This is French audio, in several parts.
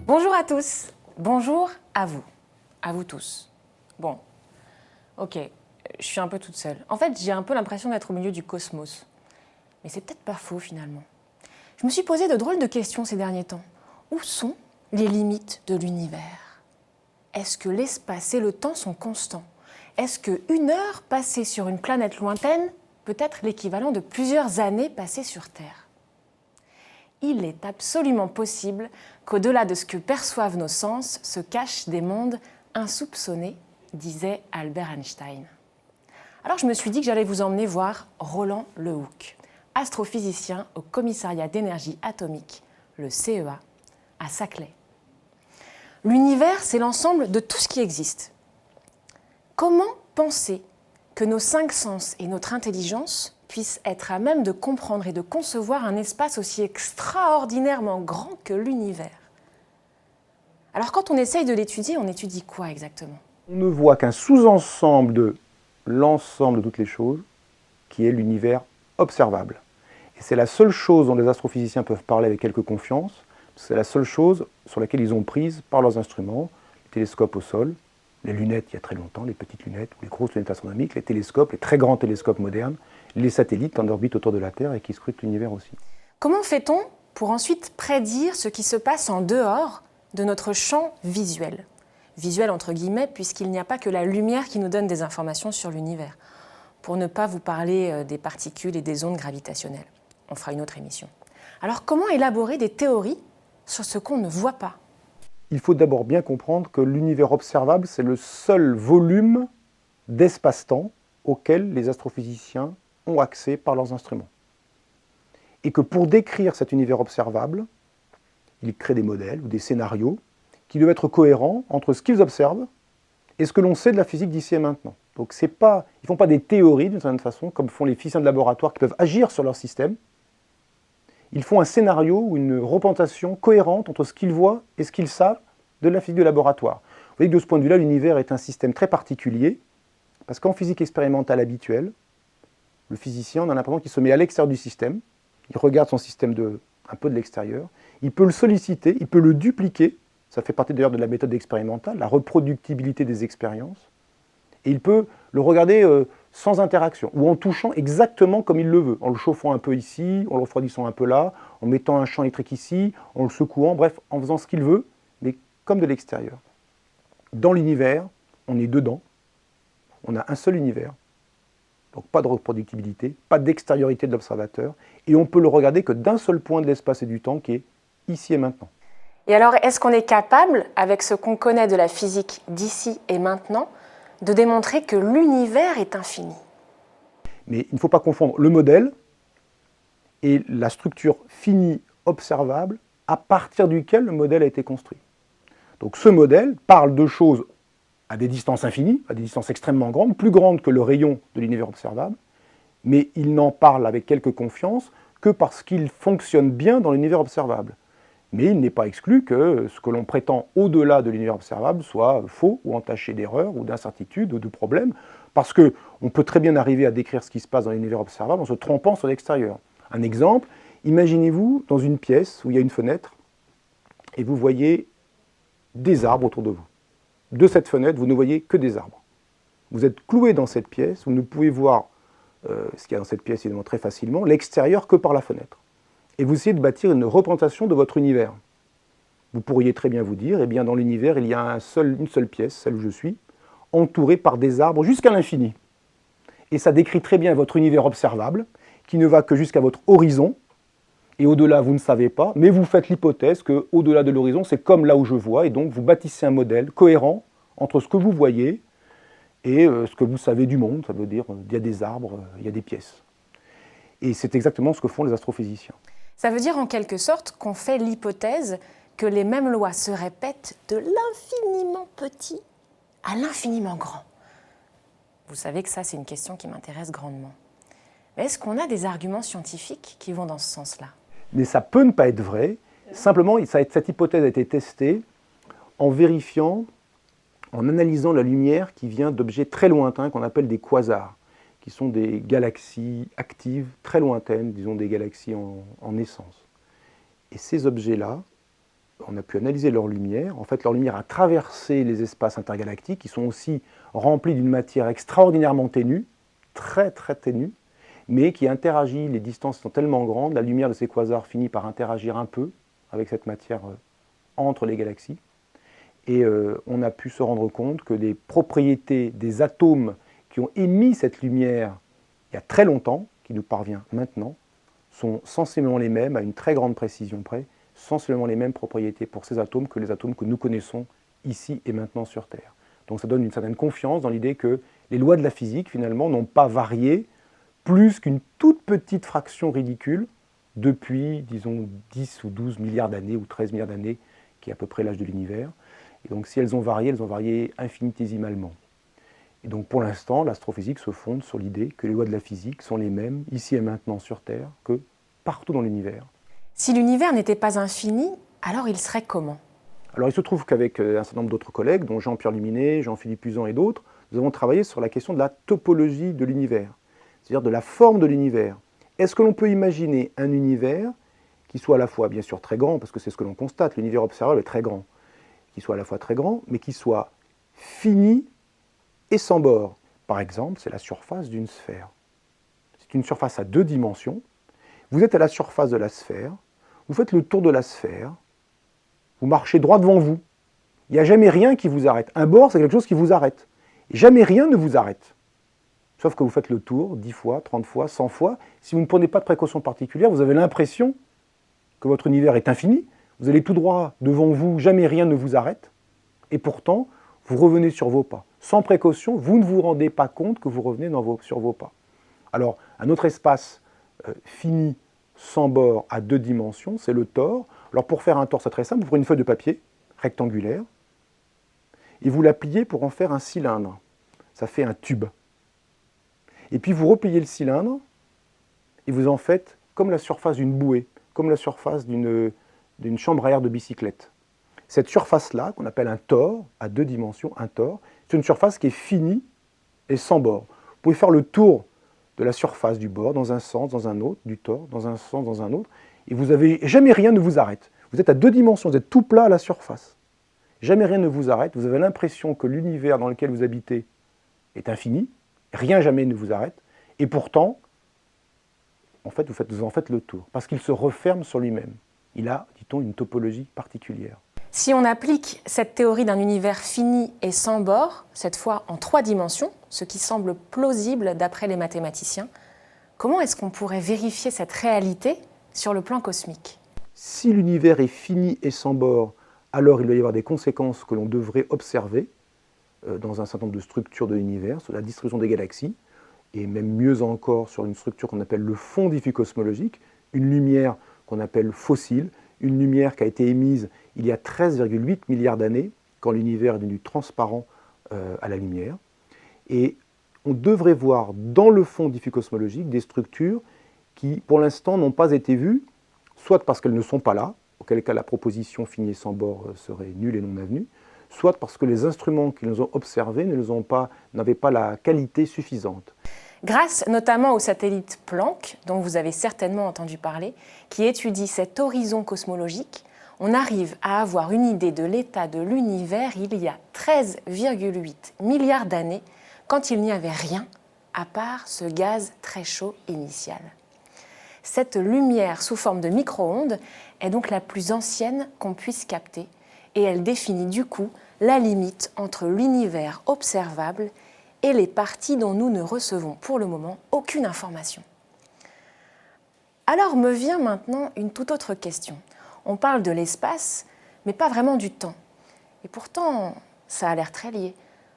Bonjour à tous, bonjour à vous tous. Bon, ok, je suis un peu toute seule. En fait, j'ai un peu l'impression d'être au milieu du cosmos. Mais c'est peut-être pas faux finalement. Je me suis posé de drôles de questions ces derniers temps. Où sont les limites de l'univers? Est-ce que l'espace et le temps sont constants? Est-ce qu'une heure passée sur une planète lointaine peut être l'équivalent de plusieurs années passées sur Terre? Il est absolument possible qu'au-delà de ce que perçoivent nos sens se cachent des mondes insoupçonnés, disait Albert Einstein. Alors je me suis dit que j'allais vous emmener voir Roland Lehoucq, astrophysicien au Commissariat d'énergie atomique, le CEA, à Saclay. L'univers, c'est l'ensemble de tout ce qui existe. Comment penser que nos 5 sens et notre intelligence puissent être à même de comprendre et de concevoir un espace aussi extraordinairement grand que l'univers? Alors quand on essaye de l'étudier, on étudie quoi exactement? On ne voit qu'un sous-ensemble de l'ensemble de toutes les choses, qui est l'univers observable. Et c'est la seule chose dont les astrophysiciens peuvent parler avec quelque confiance, c'est la seule chose sur laquelle ils ont prise par leurs instruments, les télescopes au sol, les lunettes il y a très longtemps, les petites lunettes ou les grosses lunettes astronomiques, les télescopes, les très grands télescopes modernes, les satellites en orbite autour de la Terre et qui scrutent l'univers aussi. Comment fait-on pour ensuite prédire ce qui se passe en dehors de notre champ visuel? Visuel entre guillemets, puisqu'il n'y a pas que la lumière qui nous donne des informations sur l'univers. Pour ne pas vous parler des particules et des ondes gravitationnelles. On fera une autre émission. Alors comment élaborer des théories sur ce qu'on ne voit pas? Il faut d'abord bien comprendre que l'univers observable, c'est le seul volume d'espace-temps auquel les astrophysiciens ont accès par leurs instruments. Et que pour décrire cet univers observable, ils créent des modèles ou des scénarios qui doivent être cohérents entre ce qu'ils observent et ce que l'on sait de la physique d'ici et maintenant. Donc ils ne font pas des théories d'une certaine façon, comme font les physiciens de laboratoire qui peuvent agir sur leur système. Ils font un scénario ou une représentation cohérente entre ce qu'ils voient et ce qu'ils savent de la physique de laboratoire. Vous voyez que de ce point de vue-là, l'univers est un système très particulier, parce qu'en physique expérimentale habituelle, le physicien, on a l'impression qu'il se met à l'extérieur du système, il regarde son système un peu de l'extérieur, il peut le solliciter, il peut le dupliquer, ça fait partie d'ailleurs de la méthode expérimentale, la reproductibilité des expériences, et il peut le regarder sans interaction, ou en touchant exactement comme il le veut, en le chauffant un peu ici, en le refroidissant un peu là, en mettant un champ électrique ici, en le secouant, bref, en faisant ce qu'il veut, mais comme de l'extérieur. Dans l'univers, on est dedans, on a un seul univers, donc pas de reproductibilité, pas d'extériorité de l'observateur, et on peut le regarder que d'un seul point de l'espace et du temps qui est ici et maintenant. Et alors, est-ce qu'on est capable, avec ce qu'on connaît de la physique d'ici et maintenant, de démontrer que l'univers est infini? Mais il ne faut pas confondre le modèle et la structure finie observable à partir duquel le modèle a été construit. Donc ce modèle parle de choses à des distances infinies, à des distances extrêmement grandes, plus grandes que le rayon de l'univers observable, mais il n'en parle avec quelque confiance que parce qu'il fonctionne bien dans l'univers observable. Mais il n'est pas exclu que ce que l'on prétend au-delà de l'univers observable soit faux ou entaché d'erreurs ou d'incertitudes ou de problèmes, parce qu'on peut très bien arriver à décrire ce qui se passe dans l'univers observable en se trompant sur l'extérieur. Un exemple, imaginez-vous dans une pièce où il y a une fenêtre et vous voyez des arbres autour de vous. De cette fenêtre, vous ne voyez que des arbres. Vous êtes cloué dans cette pièce, vous ne pouvez voir ce qu'il y a dans cette pièce évidemment très facilement, l'extérieur que par la fenêtre. Et vous essayez de bâtir une représentation de votre univers. Vous pourriez très bien vous dire, eh bien dans l'univers, il y a une seule pièce, celle où je suis, entourée par des arbres jusqu'à l'infini. Et ça décrit très bien votre univers observable, qui ne va que jusqu'à votre horizon, et au-delà, vous ne savez pas, mais vous faites l'hypothèse qu'au-delà de l'horizon, c'est comme là où je vois, et donc vous bâtissez un modèle cohérent entre ce que vous voyez et ce que vous savez du monde. Ça veut dire qu'il y a des arbres, il y a des pièces. Et c'est exactement ce que font les astrophysiciens. Ça veut dire en quelque sorte qu'on fait l'hypothèse que les mêmes lois se répètent de l'infiniment petit à l'infiniment grand. Vous savez que ça, c'est une question qui m'intéresse grandement. Mais est-ce qu'on a des arguments scientifiques qui vont dans ce sens-là? Mais ça peut ne pas être vrai. Simplement, cette hypothèse a été testée en vérifiant, en analysant la lumière qui vient d'objets très lointains qu'on appelle des quasars, qui sont des galaxies actives très lointaines, disons des galaxies en naissance. Et ces objets-là on a pu analyser leur lumière. En fait, leur lumière a traversé les espaces intergalactiques qui sont aussi remplis d'une matière extraordinairement ténue, très très ténue, mais qui interagit, les distances sont tellement grandes, la lumière de ces quasars finit par interagir un peu avec cette matière entre les galaxies. Et on a pu se rendre compte que les propriétés des atomes qui ont émis cette lumière il y a très longtemps, qui nous parvient maintenant, sont sensiblement les mêmes, à une très grande précision près, sensiblement les mêmes propriétés pour ces atomes que les atomes que nous connaissons ici et maintenant sur Terre. Donc ça donne une certaine confiance dans l'idée que les lois de la physique, finalement, n'ont pas varié plus qu'une toute petite fraction ridicule depuis, disons, 10 ou 12 milliards d'années, ou 13 milliards d'années, qui est à peu près l'âge de l'univers. Et donc si elles ont varié infinitésimalement. Et donc pour l'instant, l'astrophysique se fonde sur l'idée que les lois de la physique sont les mêmes, ici et maintenant sur Terre, que partout dans l'univers. Si l'univers n'était pas infini, alors il serait comment? Alors il se trouve qu'avec un certain nombre d'autres collègues, dont Jean-Pierre Luminet, Jean-Philippe Uzan et d'autres, nous avons travaillé sur la question de la topologie de l'univers, c'est-à-dire de la forme de l'univers. Est-ce que l'on peut imaginer un univers qui soit à la fois, bien sûr, très grand, parce que c'est ce que l'on constate, l'univers observable est très grand, qui soit à la fois très grand, mais qui soit fini et sans bord. Par exemple, c'est la surface d'une sphère. C'est une surface à 2 dimensions. Vous êtes à la surface de la sphère, vous faites le tour de la sphère, vous marchez droit devant vous. Il n'y a jamais rien qui vous arrête. Un bord, c'est quelque chose qui vous arrête. Et jamais rien ne vous arrête. Sauf que vous faites le tour 10 fois, 30 fois, 100 fois. Si vous ne prenez pas de précautions particulières, vous avez l'impression que votre univers est infini. Vous allez tout droit devant vous, jamais rien ne vous arrête. Et pourtant, vous revenez sur vos pas. Sans précaution, vous ne vous rendez pas compte que vous revenez sur vos pas. Alors, un autre espace fini, sans bord, à 2 dimensions, c'est le tore. Alors pour faire un tore, c'est très simple, vous prenez une feuille de papier rectangulaire et vous la pliez pour en faire un cylindre. Ça fait un tube. Et puis vous repliez le cylindre et vous en faites comme la surface d'une bouée, comme la surface d'une chambre à air de bicyclette. Cette surface-là, qu'on appelle un tore, à 2 dimensions, un tore, c'est une surface qui est finie et sans bord. Vous pouvez faire le tour de la surface du bord, dans un sens, dans un autre, du tore, dans un sens, dans un autre, et vous avez, jamais rien ne vous arrête. Vous êtes à 2 dimensions, vous êtes tout plat à la surface. Jamais rien ne vous arrête, vous avez l'impression que l'univers dans lequel vous habitez est infini, rien jamais ne vous arrête, et pourtant, en fait, vous en faites le tour, parce qu'il se referme sur lui-même. Il a, dit-on, une topologie particulière. Si on applique cette théorie d'un univers fini et sans bord, cette fois en 3 dimensions, ce qui semble plausible d'après les mathématiciens, comment est-ce qu'on pourrait vérifier cette réalité sur le plan cosmique? Si l'univers est fini et sans bord, alors il doit y avoir des conséquences que l'on devrait observer dans un certain nombre de structures de l'univers, sur la distribution des galaxies, et même mieux encore sur une structure qu'on appelle le fond diffus cosmologique, une lumière qu'on appelle fossile, une lumière qui a été émise il y a 13,8 milliards d'années, quand l'univers est devenu transparent à la lumière. Et on devrait voir dans le fond diffus cosmologique des structures qui, pour l'instant, n'ont pas été vues, soit parce qu'elles ne sont pas là, auquel cas la proposition finie et sans bord serait nulle et non avenue, soit parce que les instruments qui les ont observés n'avaient pas la qualité suffisante. Grâce notamment au satellite Planck, dont vous avez certainement entendu parler, qui étudie cet horizon cosmologique, on arrive à avoir une idée de l'état de l'univers il y a 13,8 milliards d'années, quand il n'y avait rien à part ce gaz très chaud initial. Cette lumière sous forme de micro-ondes est donc la plus ancienne qu'on puisse capter, et elle définit du coup la limite entre l'univers observable et les parties dont nous ne recevons pour le moment aucune information. Alors me vient maintenant une toute autre question. On parle de l'espace, mais pas vraiment du temps. Et pourtant, ça a l'air très lié.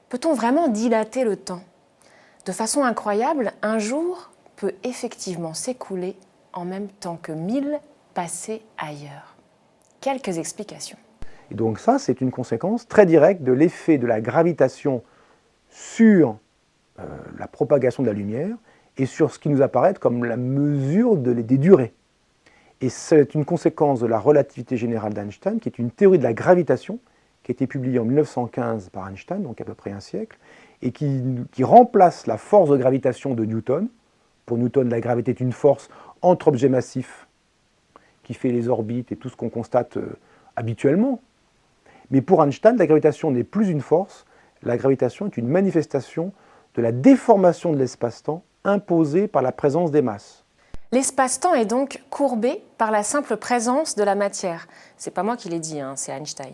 Peut-on vraiment dilater le temps? De façon incroyable, un jour peut effectivement s'écouler en même temps que 1000 passés ailleurs. Quelques explications. Et donc ça, c'est une conséquence très directe de l'effet de la gravitation sur la propagation de la lumière et sur ce qui nous apparaît comme la mesure des durées. Et c'est une conséquence de la relativité générale d'Einstein, qui est une théorie de la gravitation, qui a été publiée en 1915 par Einstein, donc à peu près un siècle, et qui remplace la force de gravitation de Newton. Pour Newton, la gravité est une force entre objets massifs qui fait les orbites et tout ce qu'on constate habituellement. Mais pour Einstein, la gravitation n'est plus une force, la gravitation est une manifestation de la déformation de l'espace-temps imposée par la présence des masses. L'espace-temps est donc courbé par la simple présence de la matière. C'est pas moi qui l'ai dit, hein, c'est Einstein.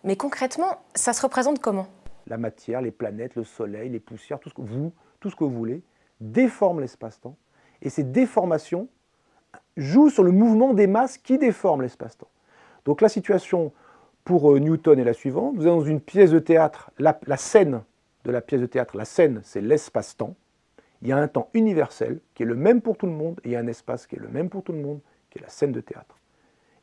Mais concrètement, ça se représente comment? La matière, les planètes, le soleil, les poussières, tout ce que vous voulez, déforment l'espace-temps. Et ces déformations jouent sur le mouvement des masses qui déforment l'espace-temps. Donc la situation pour Newton est la suivante. Vous êtes dans une pièce de théâtre, la scène de la pièce de théâtre, la scène, c'est l'espace-temps. Il y a un temps universel qui est le même pour tout le monde, et il y a un espace qui est le même pour tout le monde, qui est la scène de théâtre.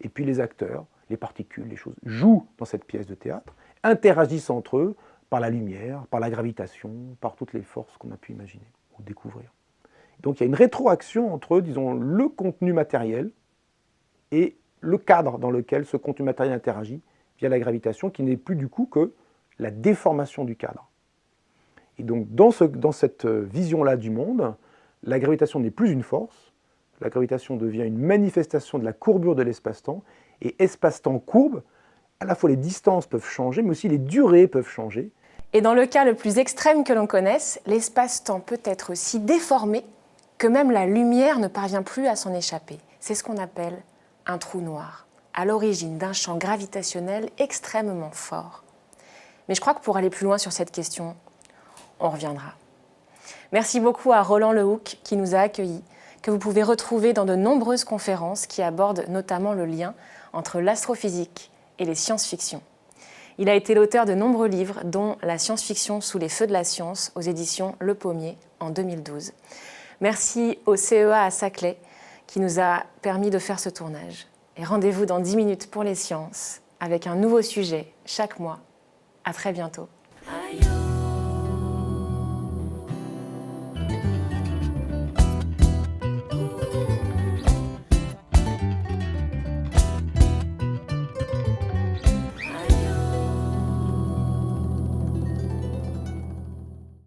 Et puis les acteurs, les particules, les choses, jouent dans cette pièce de théâtre, interagissent entre eux par la lumière, par la gravitation, par toutes les forces qu'on a pu imaginer ou découvrir. Donc il y a une rétroaction entre, disons, le contenu matériel et le cadre dans lequel ce contenu matériel interagit via la gravitation, qui n'est plus du coup que la déformation du cadre. Et donc dans cette vision-là du monde, la gravitation n'est plus une force, la gravitation devient une manifestation de la courbure de l'espace-temps, et espace-temps courbe, à la fois les distances peuvent changer, mais aussi les durées peuvent changer. Et dans le cas le plus extrême que l'on connaisse, l'espace-temps peut être si déformé que même la lumière ne parvient plus à s'en échapper. C'est ce qu'on appelle un trou noir, à l'origine d'un champ gravitationnel extrêmement fort. Mais je crois que pour aller plus loin sur cette question, on reviendra. Merci beaucoup à Roland Lehoucq qui nous a accueillis, que vous pouvez retrouver dans de nombreuses conférences qui abordent notamment le lien entre l'astrophysique et les science-fiction. Il a été l'auteur de nombreux livres, dont La science-fiction sous les feux de la science, aux éditions Le Pommier, en 2012. Merci au CEA à Saclay, qui nous a permis de faire ce tournage. Et rendez-vous dans 10 minutes pour les sciences, avec un nouveau sujet chaque mois. À très bientôt.